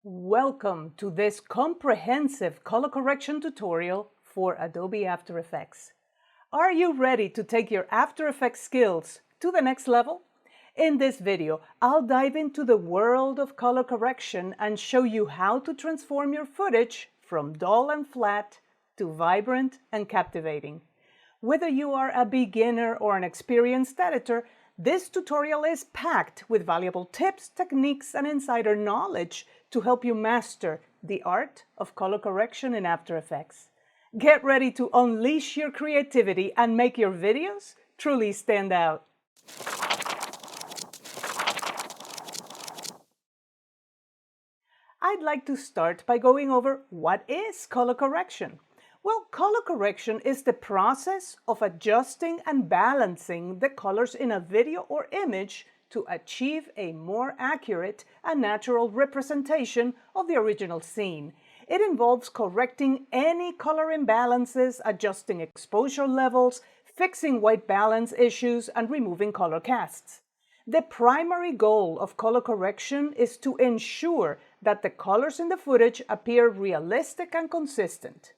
Welcome to this comprehensive color correction tutorial for Adobe After Effects. Are you ready to take your After Effects skills to the next level? In this video, I'll dive into the world of color correction and show you how to transform your footage from dull and flat to vibrant and captivating. Whether you are a beginner or an experienced editor, this tutorial is packed with valuable tips, techniques, and insider knowledge to help you master the art of color correction in After Effects. Get ready to unleash your creativity and make your videos truly stand out. I'd like to start by going over what is color correction. Well, color correction is the process of adjusting and balancing the colors in a video or image to achieve a more accurate and natural representation of the original scene. It involves correcting any color imbalances, adjusting exposure levels, fixing white balance issues, and removing color casts. The primary goal of color correction is to ensure that the colors in the footage appear realistic and consistent.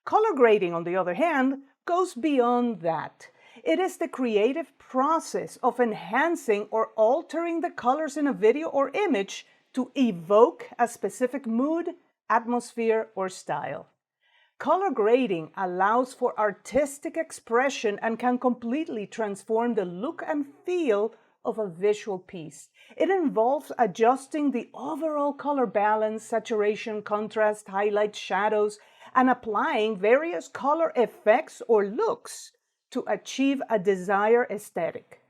Color grading, on the other hand, goes beyond that. It is the creative process of enhancing or altering the colors in a video or image to evoke a specific mood, atmosphere, or style. Color grading allows for artistic expression and can completely transform the look and feel of a visual piece. It involves adjusting the overall color balance, saturation, contrast, highlights, shadows, and applying various color effects or looks to achieve a desired aesthetic.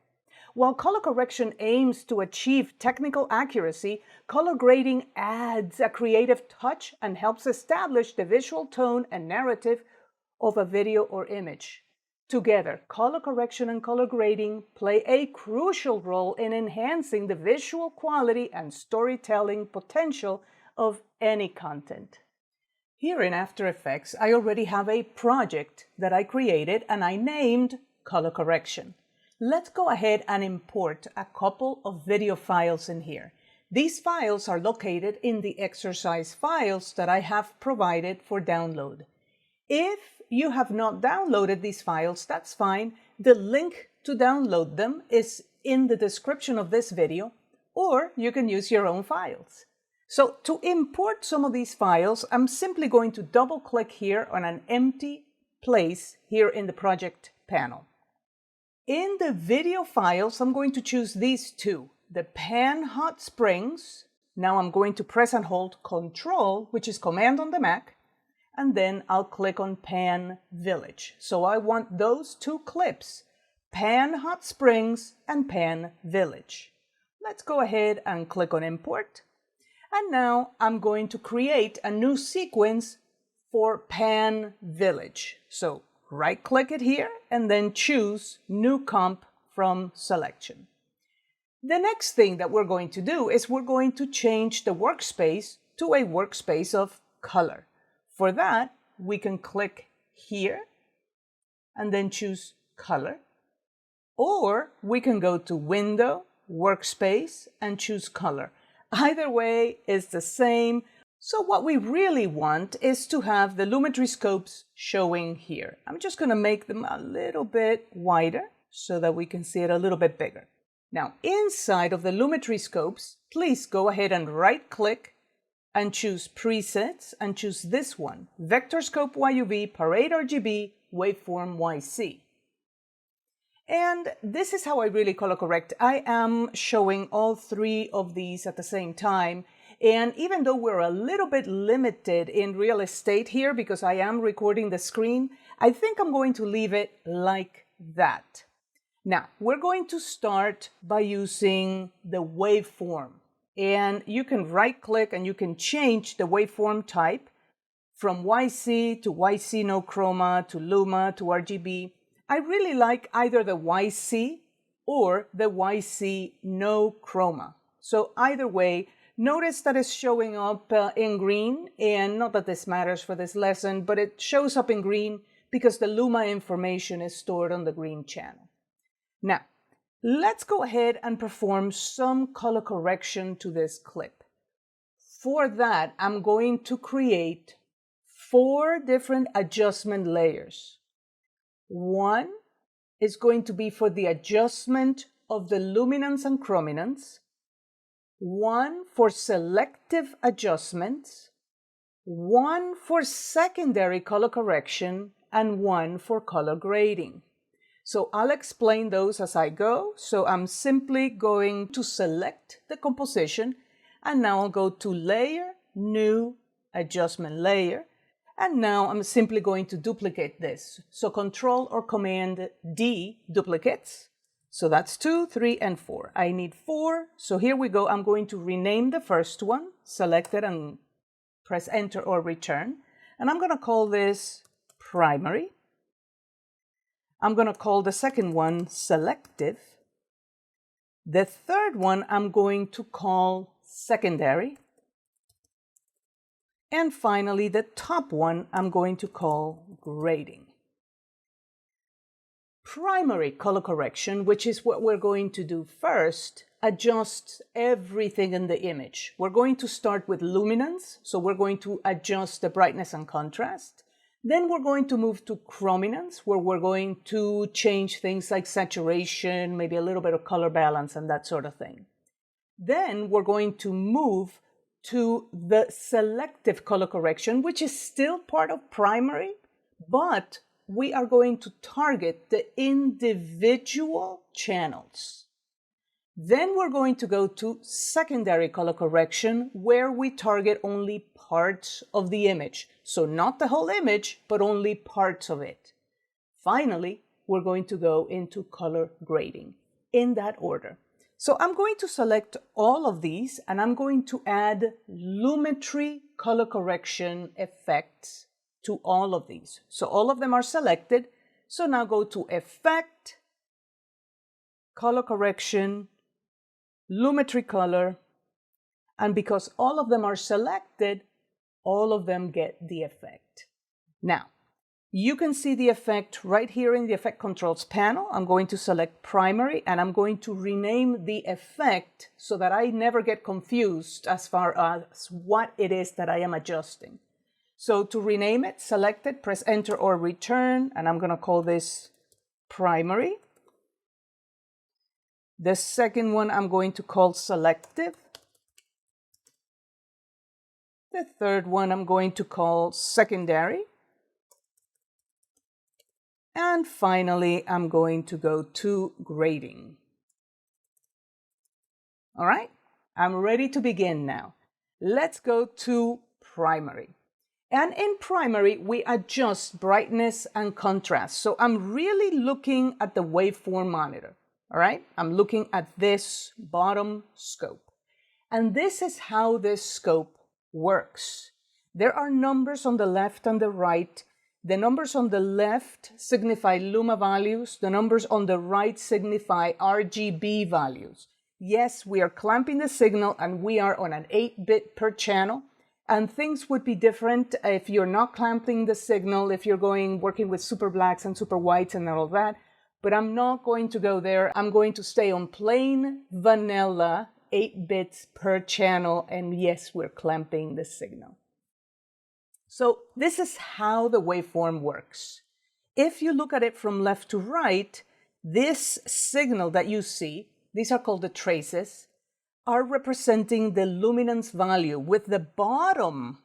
While color correction aims to achieve technical accuracy, color grading adds a creative touch and helps establish the visual tone and narrative of a video or image. Together, color correction and color grading play a crucial role in enhancing the visual quality and storytelling potential of any content. Here in After Effects, I already have a project that I created and I named Color Correction. Let's go ahead and import a couple of video files in here. These files are located in the exercise files that I have provided for download. If you have not downloaded these files, that's fine. The link to download them is in the description of this video, or you can use your own files. So to import some of these files, I'm simply going to double-click here on an empty place here in the project panel. In the video files, I'm going to choose these two, the Pan Hot Springs. Now I'm going to press and hold Control, which is Command on the Mac, and then I'll click on Pan Village. So I want those two clips, Pan Hot Springs and Pan Village. Let's go ahead and click on Import. And now I'm going to create a new sequence for Pan Village. So right-click it here and then choose New Comp from Selection. The next thing that we're going to do is we're going to change the workspace to a workspace of color. For that, we can click here and then choose Color. Or we can go to Window, Workspace, and choose Color. Either way is the same. So what we really want is to have the Lumetri scopes showing here. I'm just going to make them a little bit wider so that we can see it a little bit bigger. Now, inside of the Lumetri scopes, please go ahead and right-click and choose Presets and choose this one, Vectorscope YUV Parade RGB Waveform YC. And this is how I really color correct. I am showing all three of these at the same time. And even though we're a little bit limited in real estate here because I am recording the screen, I think I'm going to leave it like that. Now, we're going to start by using the waveform. And you can right-click and you can change the waveform type from YC to YC no chroma to Luma to RGB. I really like either the YC or the YC no chroma. So either way, notice that it's showing up in green, and not that this matters for this lesson, but it shows up in green because the Luma information is stored on the green channel. Now, let's go ahead and perform some color correction to this clip. For that, I'm going to create 4 different adjustment layers. One is going to be for the adjustment of the luminance and chrominance, one for selective adjustments, one for secondary color correction, and one for color grading. So I'll explain those as I go. So I'm simply going to select the composition, and now I'll go to Layer, New, Adjustment Layer, and now I'm simply going to duplicate this. So Control or Command D duplicates. So that's 2, 3, and 4. I need 4, so here we go. I'm going to rename the first one, select it and press Enter or Return. And I'm going to call this Primary. I'm going to call the second one Selective. The third one I'm going to call Secondary. And finally, the top one I'm going to call Grading. Primary color correction, which is what we're going to do first, adjusts everything in the image. We're going to start with luminance, so we're going to adjust the brightness and contrast. Then we're going to move to chrominance, where we're going to change things like saturation, maybe a little bit of color balance and that sort of thing. Then we're going to move to the selective color correction, which is still part of primary, but we are going to target the individual channels. Then we're going to go to secondary color correction, where we target only parts of the image. So not the whole image, but only parts of it. Finally, we're going to go into color grading in that order. So I'm going to select all of these, and I'm going to add Lumetri Color Correction effects to all of these. So all of them are selected. So now go to Effect, Color Correction, Lumetri Color, and because all of them are selected, all of them get the effect. Now, you can see the effect right here in the Effect Controls panel. I'm going to select Primary, and I'm going to rename the effect so that I never get confused as far as what it is that I am adjusting. So to rename it, select it, press Enter or Return, and I'm going to call this Primary. The second one I'm going to call Selective. The third one I'm going to call Secondary. And finally, I'm going to go to Grading. All right, I'm ready to begin now. Let's go to Primary. And in Primary, we adjust brightness and contrast. So I'm really looking at the Waveform Monitor. All right, I'm looking at this bottom scope. And this is how this scope works. There are numbers on the left and the right. The numbers on the left signify luma values. The numbers on the right signify RGB values. Yes, we are clamping the signal, and we are on an 8-bit per channel. And things would be different if you're not clamping the signal, if you're working with super blacks and super whites and all that. But I'm not going to go there. I'm going to stay on plain vanilla 8 bits per channel. And yes, we're clamping the signal. So this is how the waveform works. If you look at it from left to right, this signal that you see, these are called the traces, are representing the luminance value, with the bottom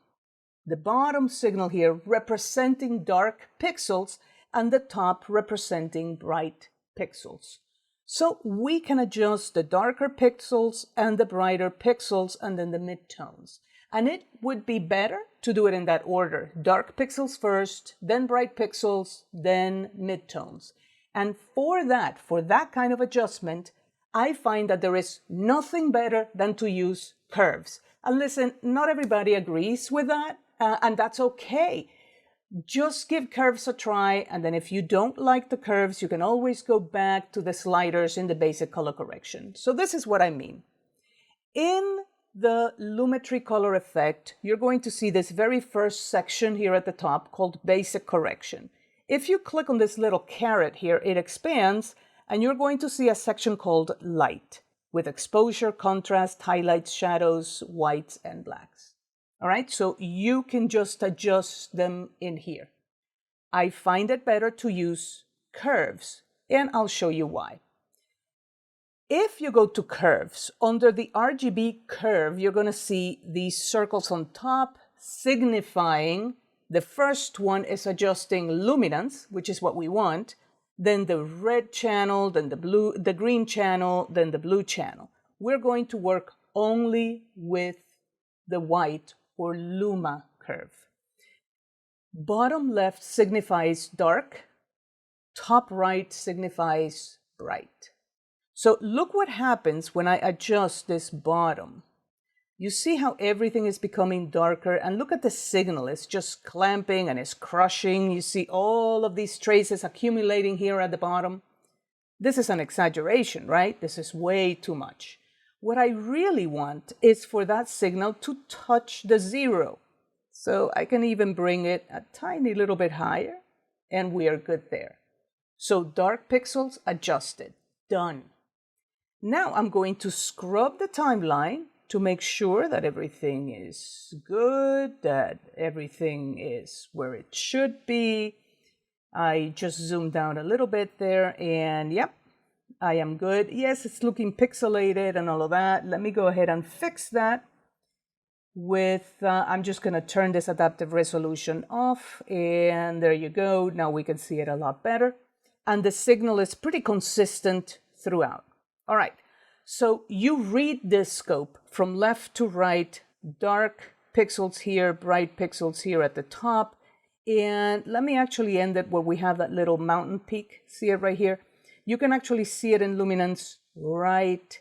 signal here representing dark pixels and the top representing bright pixels. So we can adjust the darker pixels and the brighter pixels and then the midtones. And it would be better to do it in that order. Dark pixels first, then bright pixels, then midtones. And for that kind of adjustment, I find that there is nothing better than to use curves. And listen, not everybody agrees with that, and that's okay. Just give curves a try, and then if you don't like the curves, you can always go back to the sliders in the basic color correction. So this is what I mean. In the Lumetri Color effect, you're going to see this very first section here at the top called Basic Correction. If you click on this little caret here, it expands, and you're going to see a section called Light. with exposure, contrast, highlights, shadows, whites, and blacks. All right, so you can just adjust them in here. I find it better to use curves, and I'll show you why. If you go to curves, under the RGB curve, you're going to see these circles on top signifying the first one is adjusting luminance, which is what we want, then the red channel, then the green channel, then the blue channel. We're going to work only with the white or luma curve. Bottom left signifies dark, top right signifies bright. So look what happens when I adjust this bottom. You see how everything is becoming darker, and look at the signal. It's just clamping and it's crushing. You see all of these traces accumulating here at the bottom. This is an exaggeration, right? This is way too much. What I really want is for that signal to touch the zero. So I can even bring it a tiny little bit higher, and we are good there. So dark pixels adjusted, done. Now I'm going to scrub the timeline to make sure that everything is good, that everything is where it should be. I just zoomed down a little bit there, and yep, I am good. Yes, it's looking pixelated and all of that. Let me go ahead and fix that with, I'm just going to turn this adaptive resolution off, and there you go. Now we can see it a lot better. And the signal is pretty consistent throughout. All right, so you read this scope from left to right, dark pixels here, bright pixels here at the top. And let me actually end it where we have that little mountain peak. See it right here? You can actually see it in luminance right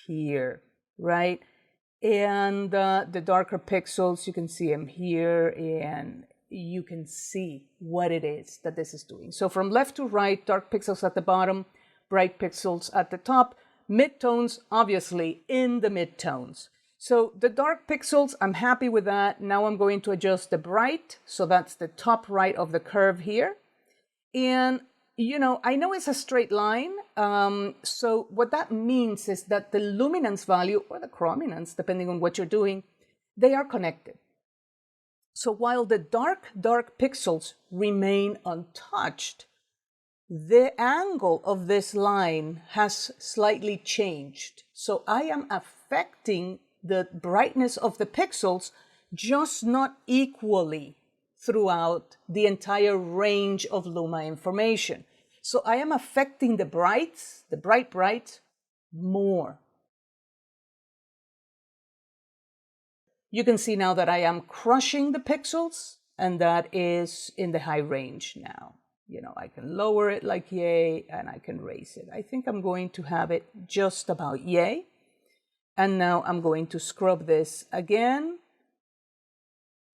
here, right? And the darker pixels, you can see them here, and you can see what it is that this is doing. So from left to right, dark pixels at the bottom, bright pixels at the top, midtones obviously in the midtones. So the dark pixels, I'm happy with that. Now I'm going to adjust the bright, so that's the top right of the curve here. And you know, I know it's a straight line, so what that means is that the luminance value or the chrominance, depending on what you're doing, they are connected. So while the dark pixels remain untouched, the angle of this line has slightly changed. So I am affecting the brightness of the pixels, just not equally throughout the entire range of luma information. So I am affecting the brights, the brights, more. You can see now that I am crushing the pixels, and that is in the high range now. You know, I can lower it like yay, and I can raise it. I think I'm going to have it just about yay. And now I'm going to scrub this again.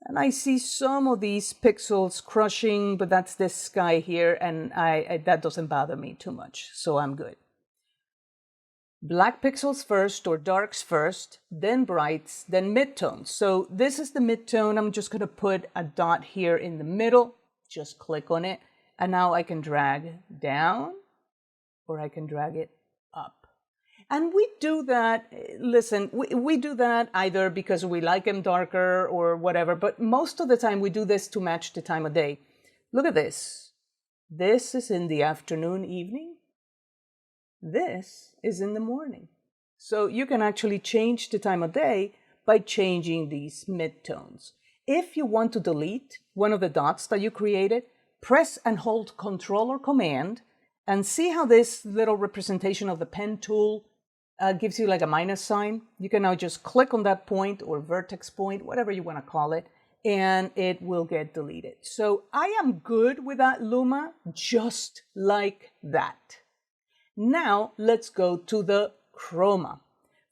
And I see some of these pixels crushing, but that's this sky here, and that doesn't bother me too much, so I'm good. Black pixels first, or darks first, then brights, then midtones. So this is the midtone. I'm just going to put a dot here in the middle. Just click on it, and now I can drag down, or I can drag it up. And we do that, listen, we do that either because we like them darker or whatever, but most of the time we do this to match the time of day. Look at this. This is in the afternoon, evening. This is in the morning. So you can actually change the time of day by changing these midtones. If you want to delete one of the dots that you created, press and hold Control or Command, and see how this little representation of the pen tool gives you like a minus sign. You can now just click on that point or vertex point, whatever you want to call it, and it will get deleted. So I am good with that luma, just like that. Now let's go to the chroma.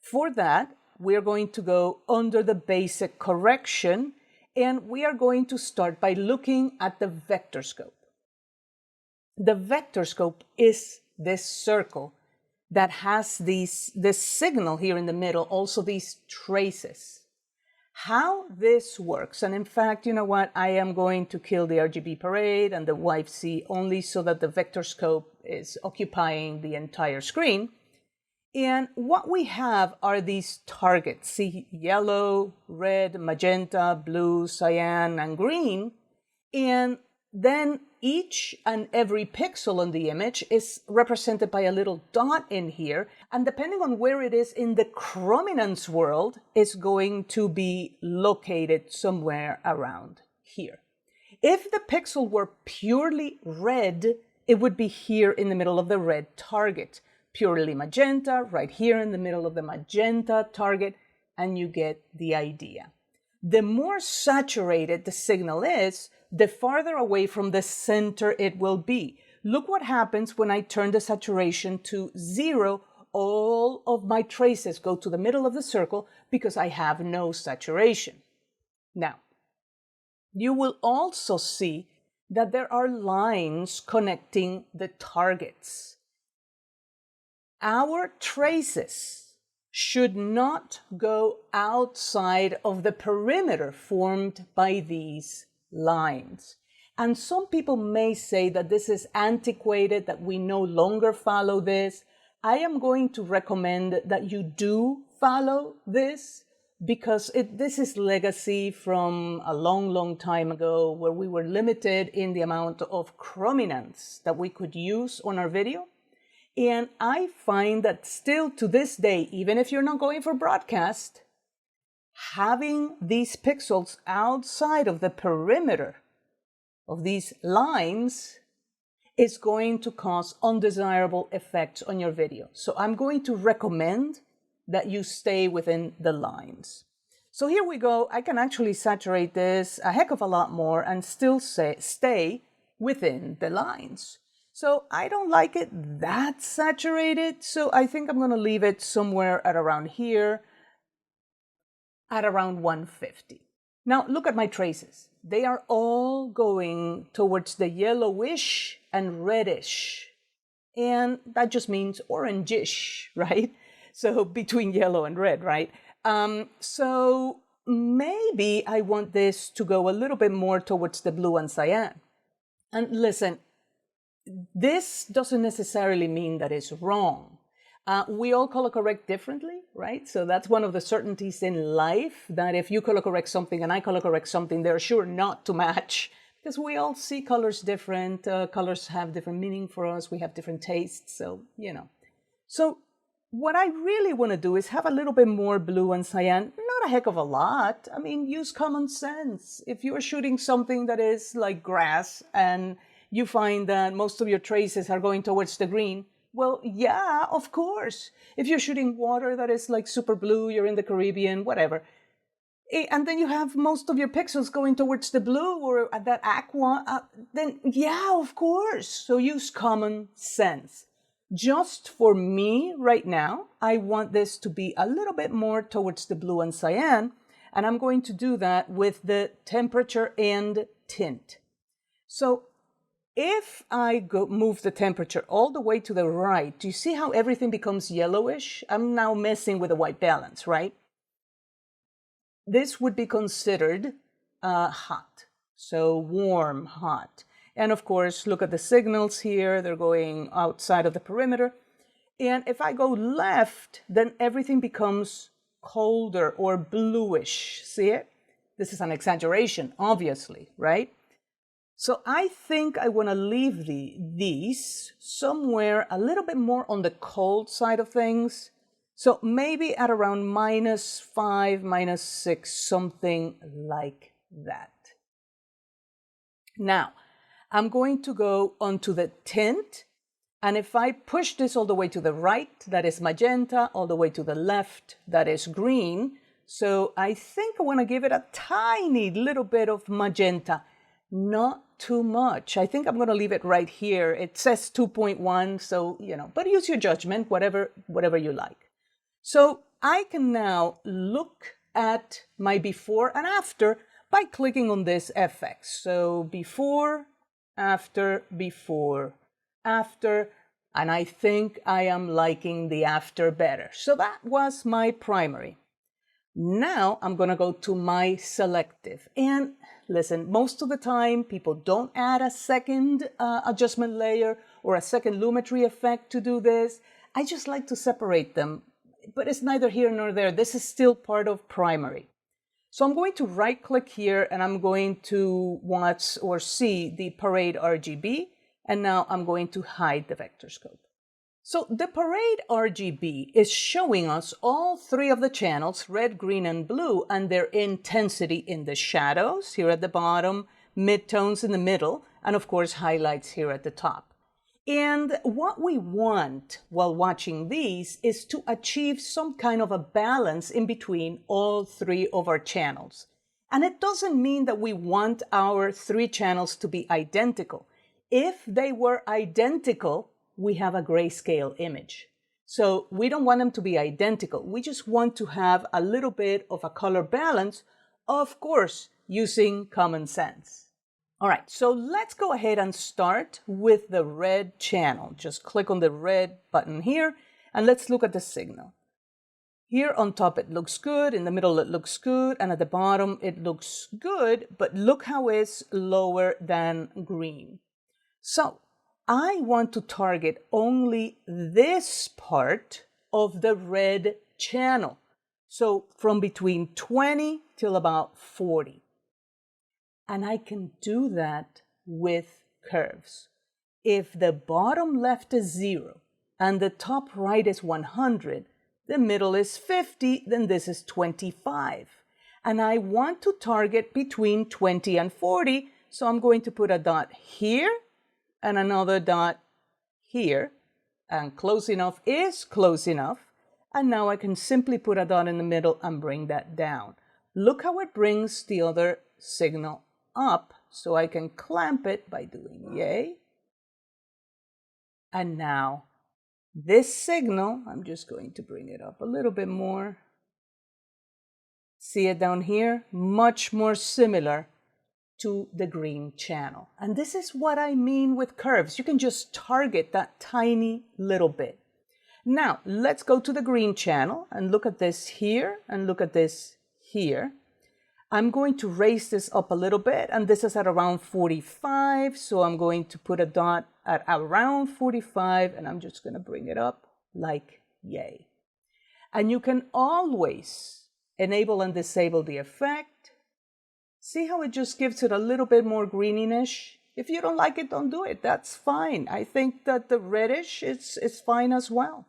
For that, we're going to go under the basic correction, and we are going to start by looking at the Vectorscope. The Vectorscope is this circle that has this signal here in the middle, also these traces. How this works, and in fact, you know what, I am going to kill the RGB parade and the YFC only so that the Vectorscope is occupying the entire screen, And what we have are these targets. See, yellow, red, magenta, blue, cyan, and green. And then each and every pixel on the image is represented by a little dot in here. And depending on where it is in the chrominance world, it's going to be located somewhere around here. If the pixel were purely red, it would be here in the middle of the red target. Purely magenta, right here in the middle of the magenta target, and you get the idea. The more saturated the signal is, the farther away from the center it will be. Look what happens when I turn the saturation to 0. All of my traces go to the middle of the circle because I have no saturation. Now, you will also see that there are lines connecting the targets. Our traces should not go outside of the perimeter formed by these lines. And some people may say that this is antiquated, that we no longer follow this. I am going to recommend that you do follow this because this is legacy from a long, long time ago where we were limited in the amount of chrominance that we could use on our video. And I find that still to this day, even if you're not going for broadcast, having these pixels outside of the perimeter of these lines is going to cause undesirable effects on your video. So I'm going to recommend that you stay within the lines. So here we go. I can actually saturate this a heck of a lot more and still stay within the lines. So I don't like it that saturated, so I think I'm going to leave it somewhere at around here, at around 150. Now look at my traces. They are all going towards the yellowish and reddish. And that just means orangish, right? So between yellow and red, right? So maybe I want this to go a little bit more towards the blue and cyan. And listen, this doesn't necessarily mean that it's wrong. We all color correct differently, right? So that's one of the certainties in life, that if you color correct something and I color correct something, they're sure not to match because we all see colors different. Colors have different meaning for us. We have different tastes. So, you know. So what I really want to do is have a little bit more blue and cyan, not a heck of a lot. I mean, use common sense. If you're shooting something that is like grass and you find that most of your traces are going towards the green, well, yeah, of course. If you're shooting water that is like super blue, you're in the Caribbean, whatever, and then you have most of your pixels going towards the blue or that aqua, then yeah, of course. So use common sense. Just for me right now, I want this to be a little bit more towards the blue and cyan, and I'm going to do that with the temperature and tint. So if I move the temperature all the way to the right, do you see how everything becomes yellowish? I'm now messing with the white balance, right? This would be considered hot, so warm, hot. And of course, look at the signals here. They're going outside of the perimeter. And if I go left, then everything becomes colder or bluish. See it? This is an exaggeration, obviously, right? So I think I want to leave these somewhere a little bit more on the cold side of things. So maybe at around -5, -6, something like that. Now, I'm going to go onto the tint. And if I push this all the way to the right, that is magenta, all the way to the left, that is green. So I think I want to give it a tiny little bit of magenta. Not too much. I think I'm going to leave it right here. It says 2.1, so, you know, but use your judgment, whatever you like. So I can now look at my before and after by clicking on this FX. So before, after, and I think I am liking the after better. So that was my primary. Now I'm going to go to my selective. And listen, most of the time people don't add a second adjustment layer or a second Lumetri effect to do this. I just like to separate them, but it's neither here nor there. This is still part of primary. So I'm going to right click here and I'm going to watch or see the Parade RGB. And now I'm going to hide the Vectorscope. So the Parade RGB is showing us all three of the channels, red, green, and blue, and their intensity in the shadows here at the bottom, midtones in the middle, and of course highlights here at the top. And what we want while watching these is to achieve some kind of a balance in between all three of our channels. And it doesn't mean that we want our three channels to be identical. If they were identical, we have a grayscale image. So we don't want them to be identical. We just want to have a little bit of a color balance, of course, using common sense. All right, so let's go ahead and start with the red channel. Just click on the red button here, and let's look at the signal. Here on top, it looks good. In the middle, it looks good. And at the bottom, it looks good. But look how it's lower than green. So I want to target only this part of the red channel. So from between 20 till about 40. And I can do that with curves. If the bottom left is 0 and the top right is 100, the middle is 50, then this is 25. And I want to target between 20 and 40, so I'm going to put a dot here and another dot here. And close enough is close enough. And now I can simply put a dot in the middle and bring that down. Look how it brings the other signal up, so I can clamp it by doing yay. And now this signal, I'm just going to bring it up a little bit more. See it down here? Much more similar to the green channel. And this is what I mean with curves. You can just target that tiny little bit. Now, let's go to the green channel and look at this here and look at this here. I'm going to raise this up a little bit, and this is at around 45, so I'm going to put a dot at around 45, and I'm just going to bring it up like yay. And you can always enable and disable the effect. See how it just gives it a little bit more greenish? If you don't like it, don't do it. That's fine. I think that the reddish is fine as well.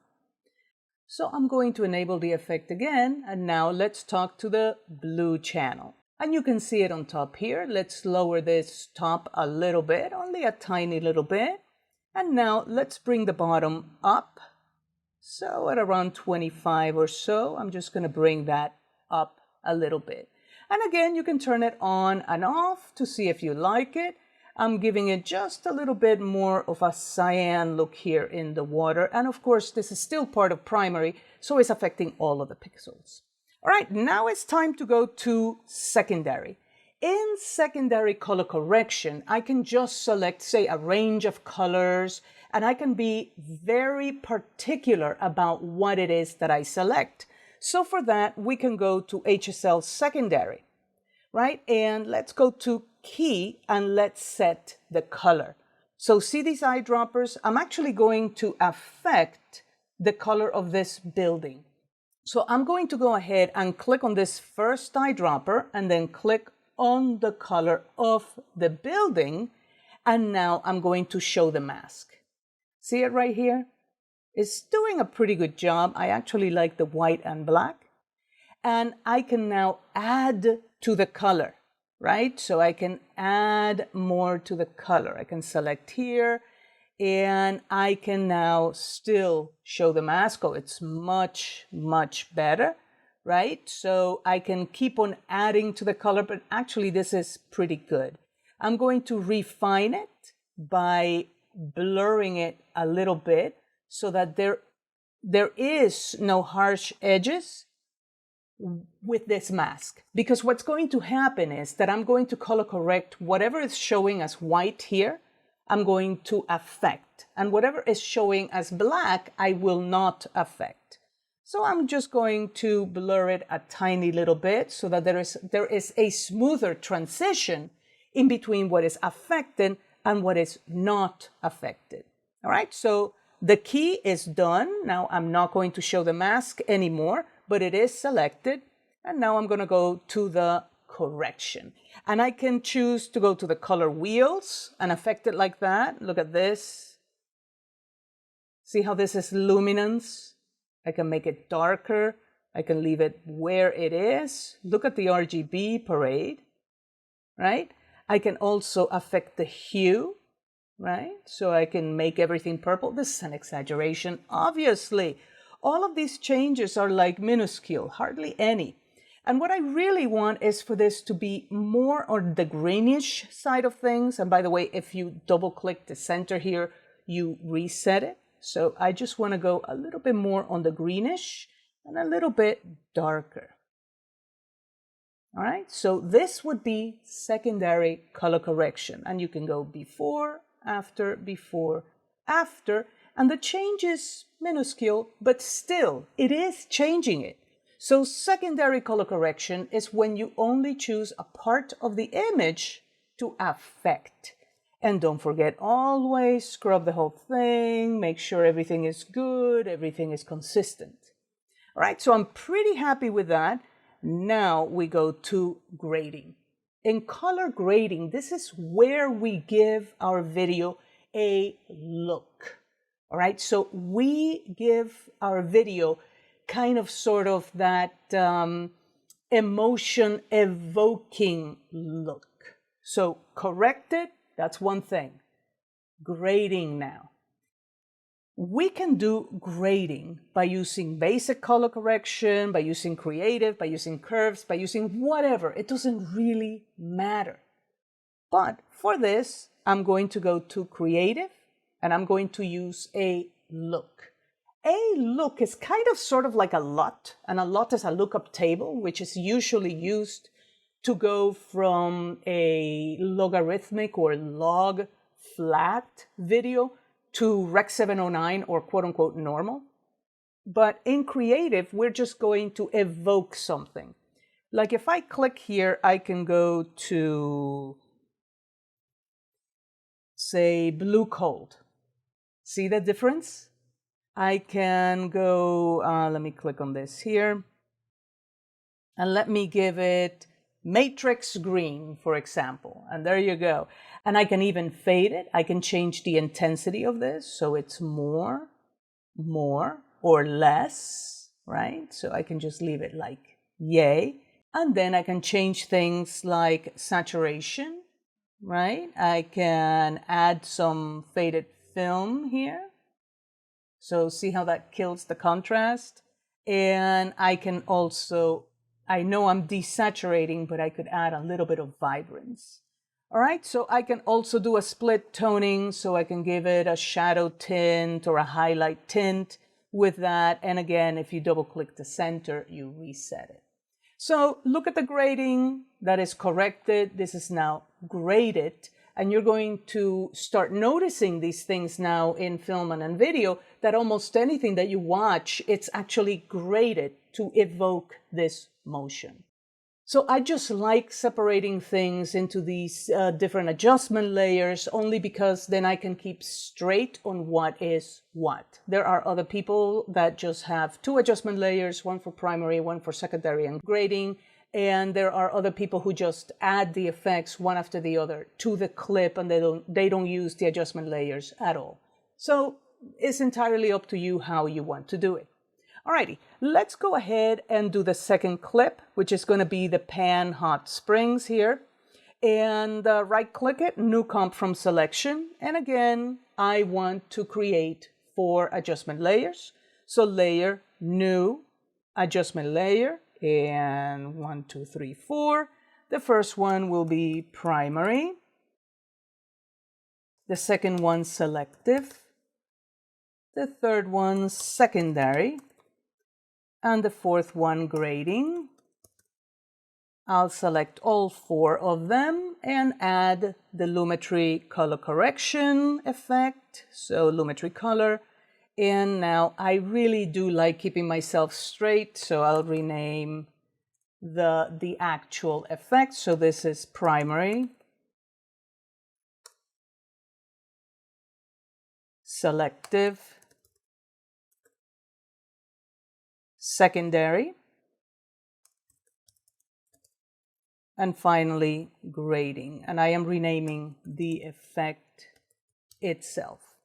So I'm going to enable the effect again, and now let's talk to the blue channel. And you can see it on top here. Let's lower this top a little bit, only a tiny little bit. And now let's bring the bottom up. So at around 25 or so, I'm just going to bring that up a little bit. And again, you can turn it on and off to see if you like it. I'm giving it just a little bit more of a cyan look here in the water. And of course, this is still part of primary, so it's affecting all of the pixels. All right, now it's time to go to secondary. In secondary color correction, I can just select, say, a range of colors, and I can be very particular about what it is that I select. So for that, we can go to HSL secondary, right? And let's go to key and let's set the color. So see these eyedroppers? I'm actually going to affect the color of this building. So I'm going to go ahead and click on this first eyedropper and then click on the color of the building. And now I'm going to show the mask. See it right here? It's doing a pretty good job. I actually like the white and black. And I can now add to the color, right? So I can add more to the color. I can select here and I can now still show the mask. Oh, it's much, much better, right? So I can keep on adding to the color, but actually this is pretty good. I'm going to refine it by blurring it a little bit so that there is no harsh edges with this mask. Because what's going to happen is that I'm going to color correct whatever is showing as white here, I'm going to affect. And whatever is showing as black, I will not affect. So I'm just going to blur it a tiny little bit so that there is a smoother transition in between what is affected and what is not affected. All right, so the key is done. Now I'm not going to show the mask anymore, but it is selected. And now I'm going to go to the correction. And I can choose to go to the color wheels and affect it like that. Look at this. See how this is luminance? I can make it darker. I can leave it where it is. Look at the RGB parade, right? I can also affect the hue, right? So I can make everything purple. This is an exaggeration, obviously. All of these changes are like minuscule, hardly any. And what I really want is for this to be more on the greenish side of things. And by the way, if you double click the center here, you reset it. So I just want to go a little bit more on the greenish and a little bit darker. All right, so this would be secondary color correction. And you can go before, after, and the change is minuscule, but still it is changing it. So secondary color correction is when you only choose a part of the image to affect. And don't forget, always scrub the whole thing, make sure everything is good, everything is consistent. All right, so I'm pretty happy with that. Now we go to grading. In color grading, this is where we give our video a look. All right, so we give our video kind of sort of that emotion evoking look. So corrected, that's one thing. Grading now. We can do grading by using basic color correction, by using creative, by using curves, by using whatever. It doesn't really matter. But for this, I'm going to go to creative and I'm going to use a look. A look is kind of sort of like a LUT, and a LUT is a lookup table, which is usually used to go from a logarithmic or log flat video to Rec 709 or quote unquote normal. But in creative, we're just going to evoke something. Like if I click here, I can go to, say, blue cold. See the difference? I can go, let me click on this here. And let me give it matrix green, for example. And there you go. And I can even fade it. I can change the intensity of this. So it's more, or less, right? So I can just leave it like yay. And then I can change things like saturation, right? I can add some faded film here. So see how that kills the contrast? And I can also, I know I'm desaturating, but I could add a little bit of vibrance. All right, so I can also do a split toning, so I can give it a shadow tint or a highlight tint with that. And again, if you double click the center, you reset it. So look at the grading that is corrected. This is now graded. And you're going to start noticing these things now in film and in video, that almost anything that you watch, it's actually graded to evoke this motion. So I just like separating things into these different adjustment layers, only because then I can keep straight on what is what. There are other people that just have 2 adjustment layers, one for primary, one for secondary and grading. And there are other people who just add the effects one after the other to the clip, and they don't use the adjustment layers at all. So it's entirely up to you how you want to do it. Alrighty, let's go ahead and do the second clip, which is going to be the Pan Hot Springs here. And right click it, new comp from selection. And again, I want to create 4 adjustment layers. So layer, new, adjustment layer. And 1, 2, 3, 4. The first one will be primary. The second one selective. The third one secondary. And the fourth one grading. I'll select all 4 of them and add the Lumetri Color Correction effect. So Lumetri Color. And now I really do like keeping myself straight, so I'll rename the actual effect. So this is primary, selective, secondary, and finally grading. And I am renaming the effect itself.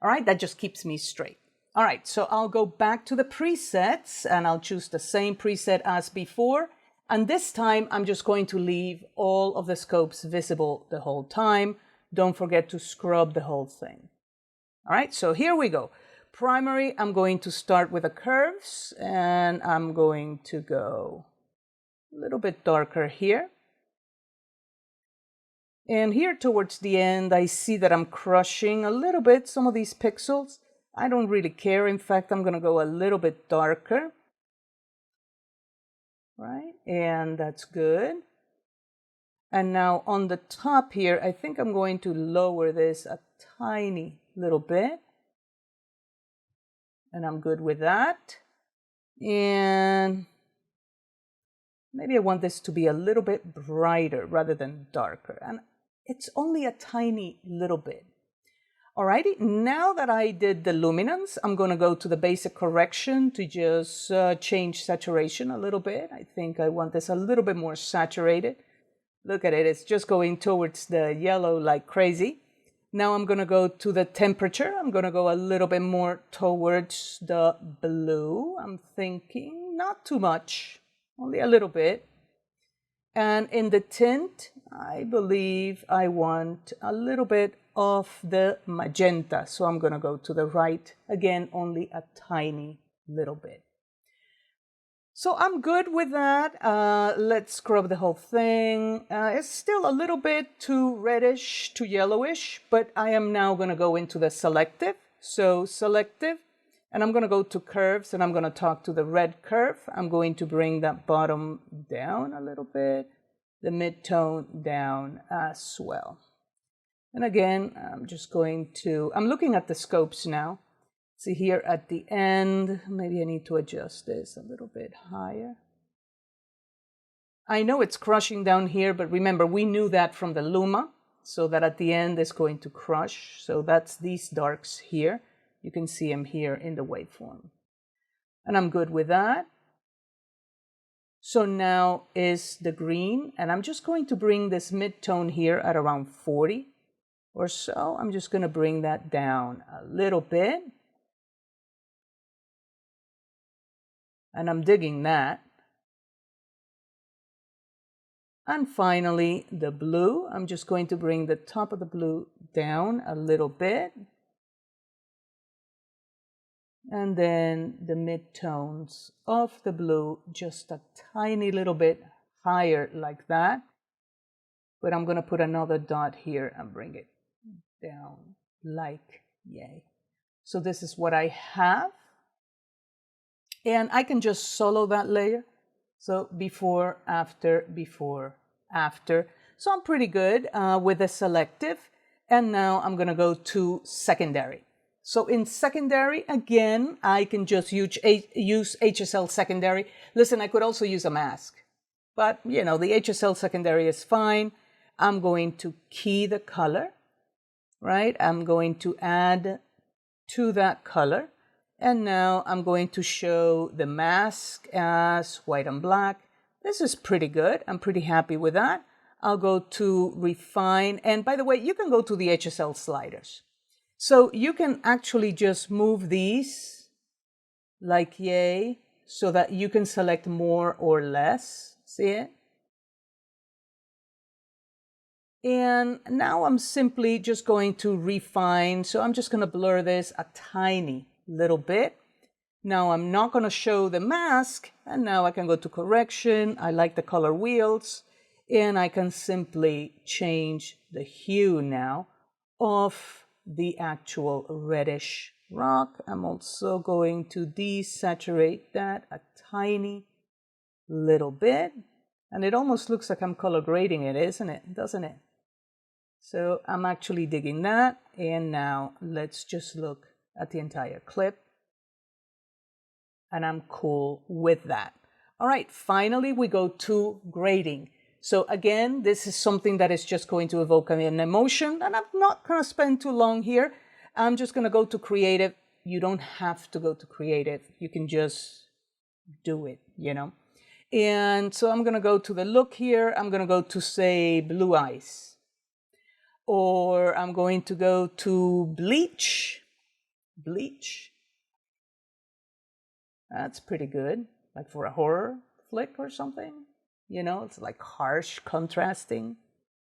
All right, that just keeps me straight. All right, so I'll go back to the presets and I'll choose the same preset as before. And this time I'm just going to leave all of the scopes visible the whole time. Don't forget to scrub the whole thing. All right, so here we go. Primary, I'm going to start with the curves and I'm going to go a little bit darker here. And here towards the end, I see that I'm crushing a little bit some of these pixels. I don't really care. In fact, I'm going to go a little bit darker. Right? And that's good. And now on the top here, I think I'm going to lower this a tiny little bit. And I'm good with that. And maybe I want this to be a little bit brighter rather than darker. And it's only a tiny little bit. Alrighty, now that I did the luminance, I'm going to go to the basic correction to just change saturation a little bit. I think I want this a little bit more saturated. Look at it, it's just going towards the yellow like crazy. Now I'm going to go to the temperature. I'm going to go a little bit more towards the blue. I'm thinking not too much, only a little bit. And in the tint, I believe I want a little bit of the magenta. So I'm going to go to the right. Again, only a tiny little bit. So I'm good with that. Let's scrub the whole thing. It's still a little bit too reddish, too yellowish, but I am now going to go into the selective. So selective, and I'm going to go to curves and I'm going to talk to the red curve. I'm going to bring that bottom down a little bit, the mid-tone down as well. And again, I'm just going to, I'm looking at the scopes now. See here at the end, maybe I need to adjust this a little bit higher. I know it's crushing down here, but remember, we knew that from the Luma, so that at the end it's going to crush. So that's these darks here. You can see them here in the waveform. And I'm good with that. So now is the green, and I'm just going to bring this mid-tone here at around 40 or so. I'm just going to bring that down a little bit. And I'm digging that. And finally, the blue. I'm just going to bring the top of the blue down a little bit. And then the mid-tones of the blue just a tiny little bit higher like that. But I'm going to put another dot here and bring it down like yay. So this is what I have. And I can just solo that layer. So before, after, before, after. So I'm pretty good with the selective. And now I'm going to go to secondary. So in secondary, again, I can just use HSL secondary. Listen, I could also use a mask. But, you know, the HSL secondary is fine. I'm going to key the color, right? I'm going to add to that color. And now I'm going to show the mask as white and black. This is pretty good. I'm pretty happy with that. I'll go to refine. And by the way, you can go to the HSL sliders. So you can actually just move these like yay so that you can select more or less. See it? And now I'm simply just going to refine. So I'm just going to blur this a tiny little bit. Now I'm not going to show the mask, and now I can go to correction. I like the color wheels, and I can simply change the hue now of the actual reddish rock. I'm also going to desaturate that a tiny little bit, and it almost looks like I'm color grading it, isn't it? Doesn't it? So I'm actually digging that, and now let's just look at the entire clip, and I'm cool with that. All right, finally we go to grading. So again, this is something that is just going to evoke an emotion, and I'm not going to spend too long here. I'm just going to go to creative. You don't have to go to creative. You can just do it, you know. And so I'm going to go to the look here. I'm going to go to, say, blue eyes. Or I'm going to go to bleach. Bleach. That's pretty good. Like for a horror flick or something. You know, it's like harsh contrasting.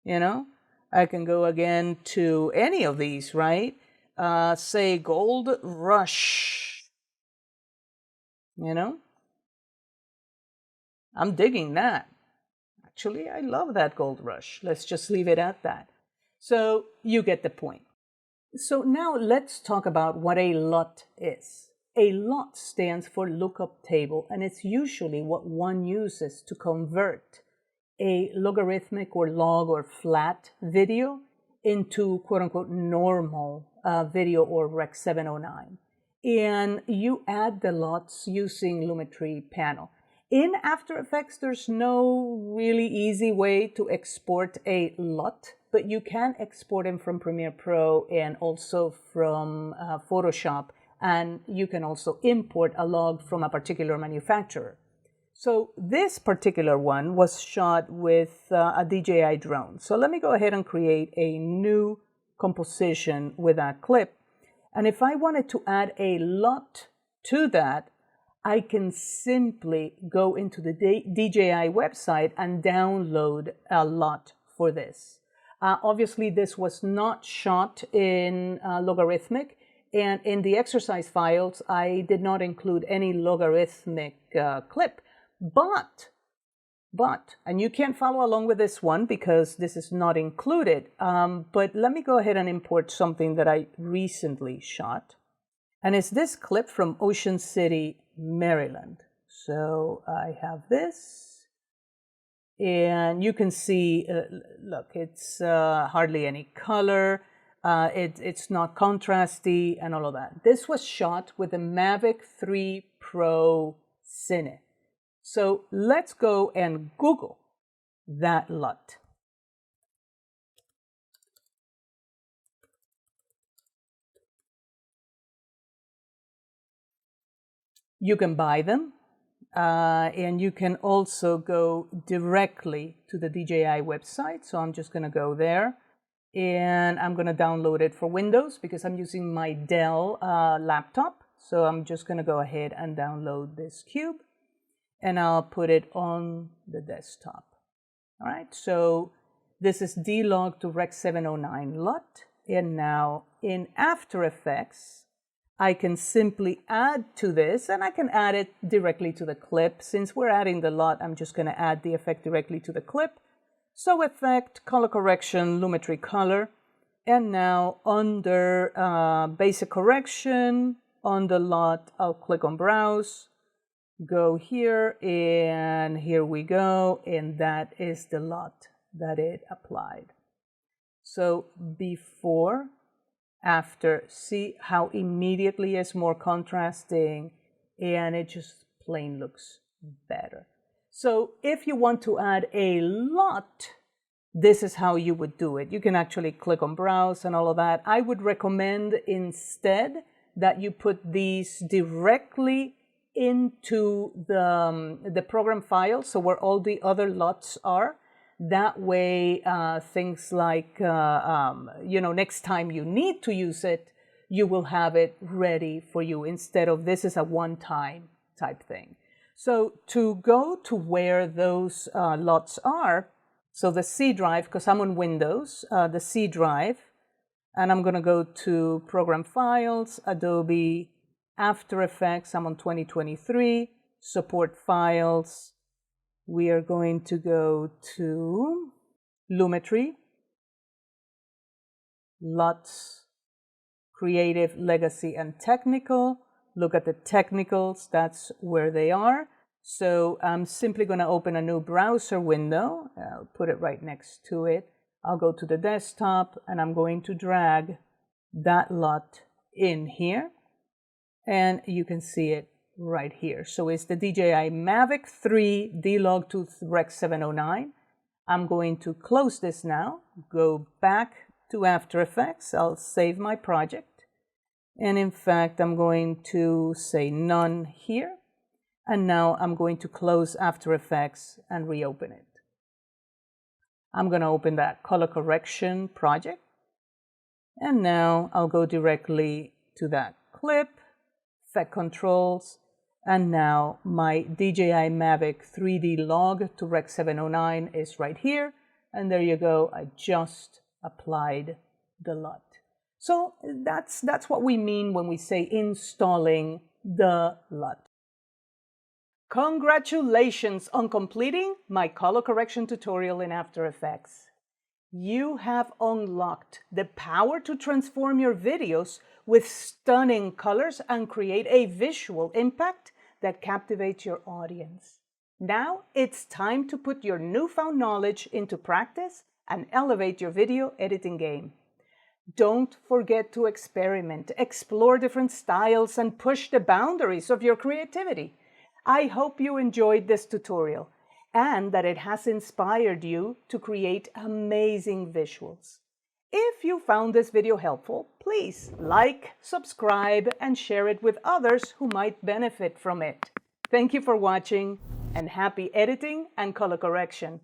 You know, I can go again to any of these, right? Say gold rush. You know, I'm digging that. Actually, I love that gold rush. Let's just leave it at that. So you get the point. So now let's talk about what a LUT is. A LUT stands for lookup table, and it's usually what one uses to convert a logarithmic or log or flat video into quote-unquote normal video or Rec 709. And you add the LUTs using Lumetri panel. In After Effects, there's no really easy way to export a LUT, but you can export them from Premiere Pro and also from Photoshop, and you can also import a log from a particular manufacturer. So this particular one was shot with a DJI drone. So let me go ahead and create a new composition with that clip. And if I wanted to add a LUT to that, I can simply go into the DJI website and download a LUT for this. Obviously, this was not shot in logarithmic, and in the exercise files, I did not include any logarithmic clip. But, and you can't follow along with this one because this is not included, but let me go ahead and import something that I recently shot. And it's this clip from Ocean City, Maryland. So I have this, and you can see, look, it's hardly any color. It's not contrasty and all of that. This was shot with the Mavic 3 Pro Cine. So let's go and Google that LUT. You can buy them, and you can also go directly to the DJI website. So I'm just going to go there, and I'm going to download it for Windows because I'm using my Dell laptop. So I'm just going to go ahead and download this cube, and I'll put it on the desktop. All right, so this is D-Log to Rec 709 LUT, and now in After Effects, I can simply add to this, and I can add it directly to the clip. Since we're adding the LUT, I'm just going to add the effect directly to the clip. So Effect, Color Correction, Lumetri Color. And now under Basic Correction, on the LUT, I'll click on Browse, go here, and here we go. And that is the LUT that it applied. So before, after, see how immediately it's more contrasting, and it just plain looks better. So if you want to add a LUT, this is how you would do it. You can actually click on Browse and all of that. I would recommend instead that you put these directly into the program file, so where all the other LUTs are. That way, things like, next time you need to use it, you will have it ready for you instead of this is a one-time type thing. So to go to where those LUTs are, so the C drive, because I'm on Windows, the C drive, and I'm going to go to Program Files, Adobe After Effects, I'm on 2023, Support Files. We are going to go to Lumetri, LUTs, Creative, Legacy, and Technical. Look at the technicals, that's where they are. So I'm simply going to open a new browser window. I'll put it right next to it. I'll go to the desktop, and I'm going to drag that LUT in here. And you can see it right here. So it's the DJI Mavic 3 D-Log to Rec 709. I'm going to close this now, go back to After Effects. I'll save my project. And in fact, I'm going to say none here. And now I'm going to close After Effects and reopen it. I'm going to open that color correction project. And now I'll go directly to that clip, Effect Controls, and now my DJI Mavic 3D log to Rec 709 is right here. And there you go, I just applied the LUT. So that's what we mean when we say installing the LUT. Congratulations on completing my color correction tutorial in After Effects. You have unlocked the power to transform your videos with stunning colors and create a visual impact that captivates your audience. Now it's time to put your newfound knowledge into practice and elevate your video editing game. Don't forget to experiment, explore different styles, and push the boundaries of your creativity. I hope you enjoyed this tutorial and that it has inspired you to create amazing visuals. If you found this video helpful, please like, subscribe, and share it with others who might benefit from it. Thank you for watching, and happy editing and color correction.